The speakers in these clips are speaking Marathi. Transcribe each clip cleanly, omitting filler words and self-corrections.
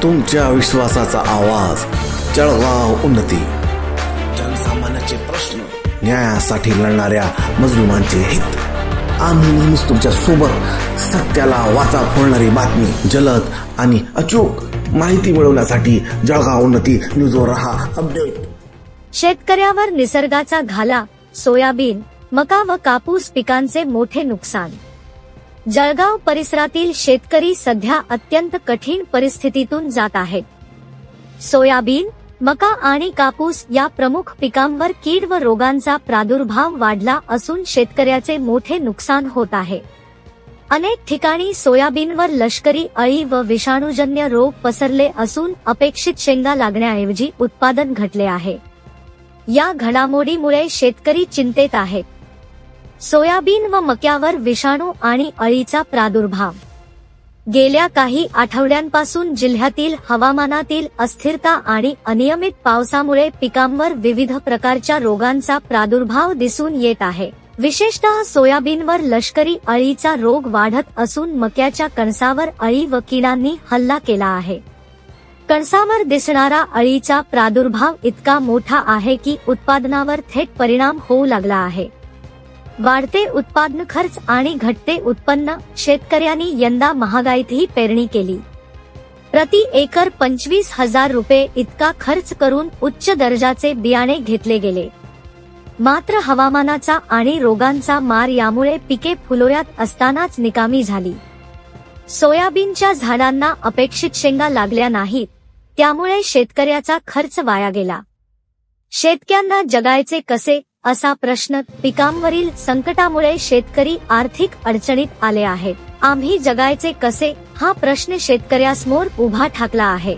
तुमच्या विश्वासाचा आवाज, जळगाव उन्नती। जनसामान्याचे प्रश्न, न्यायासाठी लढणाऱ्या मजलुमांचे हित। आम्ही नेहमीच तुमच्या सोबत। सत्याला वाचा फोडणारी बातमी, जलद आणि अचूक माहिती मिळवण्यासाठी जळगाव उन्नती न्यूजवर रहा अपडेट। शेतकऱ्यावर निसर्गाचा घाला, सोयाबीन, मका व कापूस पिकांचे मोठे नुकसान। जळगाव परिसरातील शेतकरी सध्या अत्यंत कठीण परिस्थितीतून जात आहेत। सोयाबीन, मका आणि कापूस या प्रमुख पिकांवर कीड व रोगांचा प्रादुर्भाव वाढला असून शेतकऱ्याचे मोठे नुकसान होत आहे। अनेक ठिकाणी सोयाबीनवर लष्करी अळी व विषाणूजन्य रोग पसरले असून अपेक्षित शेंगा लागण्याऐवजी उत्पादन घटले आहे। या घडामोडीमुळे शेतकरी चिंतेत आहेत। सोयाबीन व मक्यावर विषाणू आणि अळीचा प्रादुर्भाव। गेल्या काही आठवड्यांपासून जिल्ह्यातील हवामानातील अस्थिरता आणि अनियमित पावसामुळे पिकांवर विविध प्रकारच्या रोगांचा प्रादुर्भाव दिसून येत आहे। विशेषतः सोयाबीनवर लष्करी अळीचा रोग वाढत असून मक्याच्या कणसावर अळी व किडांनी हल्ला केला आहे। कणसावर दिसणारा अळीचा प्रादुर्भाव इतका मोठा आहे की उत्पादनावर थेट परिणाम होऊ लागला आहे। वाढते उत्पादन खर्च आणि घटते उत्पन्न, शेतकऱ्यांनी यंदा महागाईतही पेरणी केली। प्रति एकर 25,000 रुपये इतका खर्च करून उच्च दर्जाचे बियाणे घेतले गेले। मात्र हवामानाचा आणि रोगांचा मार यामुळे पिके फुलोऱ्यात असतानाच निकामी झाली। सोयाबीनच्या झाडांना अपेक्षित शेंगा लागल्या नाहीत, त्यामुळे शेतकऱ्याचा खर्च वाया गेला। शेतकऱ्यांना जगायचे कसे असा प्रश्न, पिकांवरील संकटामुळे शेतकरी आर्थिक अडचणीत आले आहेत। आम्ही जगायचे कसे हा प्रश्न शेतकऱ्यासमोर उभा ठाकला आहे।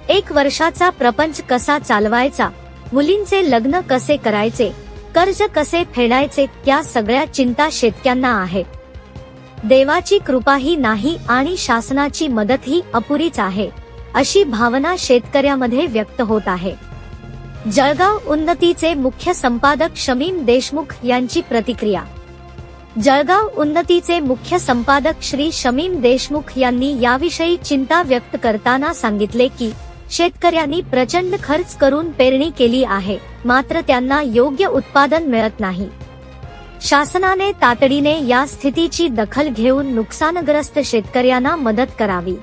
एक वर्षाचा प्रपंच कसा चालवायचा, मुलींचे लग्न कसे करायचे, कर्ज कसे फेडायचे, त्या सगळ्या चिंता शेतकऱ्यांना आहेत। देवाची कृपाही नाही आणि शासनाची मदतही अपुरीच आहे, अशी भावना शेतकऱ्यामध्ये व्यक्त होत आहे। जळगाव उन्नतीचे मुख्य संपादक शमीम देशमुख यांची प्रतिक्रिया। जळगाव उन्नतीचे मुख्य संपादक श्री शमीम देशमुख यांनी याविषयी चिंता व्यक्त करताना सांगितले की शेतकऱ्यांनी प्रचंड खर्च करून पेरणी केली आहे, मात्र त्यांना योग्य उत्पादन मिळत नाही। शासनाने तातडीने या स्थितीची दखल घेऊन नुकसानग्रस्त शेतकऱ्यांना मदत करावी।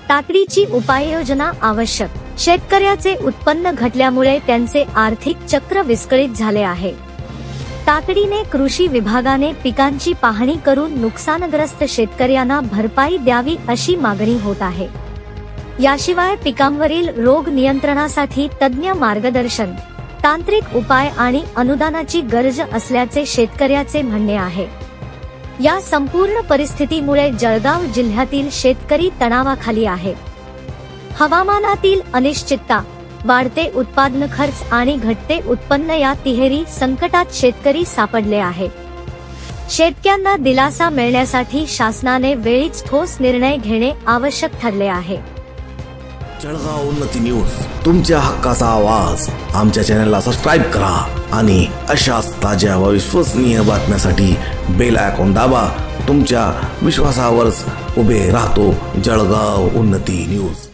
तातडीची उपाययोजना आवश्यक। शेतकऱ्याचे उत्पन्न घटल्यामुळे त्यांचे आर्थिक चक्र विस्कळीत झाले आहे। तातडीने कृषी विभागाने पिकांची पाहणी करून नुकसानग्रस्त शेतकऱ्यांना भरपाई द्यावी अशी मागणी होत आहे। याशिवाय पिकांवरील रोग नियंत्रणासाठी तज्ञ मार्गदर्शन, तांत्रिक उपाय आणि अनुदानाची गरज असल्याचे शेतकऱ्याचे म्हणणे आहे। या संपूर्ण परिस्थितीमुळे जळगाव जिल्ह्यातील शेतकरी तणावाखाली आहेत। हवामानातील अनिश्चितता, वाढते उत्पादन खर्च आणि घटते उत्पन्न या तिहेरी संकटात शेतकरी सापडले आहेत। शेतकऱ्यांना दिलासा मिळण्यासाठी शासनाने वेळीच ठोस निर्णय घेणे आवश्यक ठरले आहे। जळगाव उन्नती न्यूज, तुमच्या हक्काचा आवाज। आमच्या चॅनलला सबस्क्राइब करा आणि अशाच ताज्या व विश्वसनीय बातम्यांसाठी बेल आयकॉन दाबा। तुमच्या विश्वासावरच उभे राहतो जळगाव उन्नती न्यूज।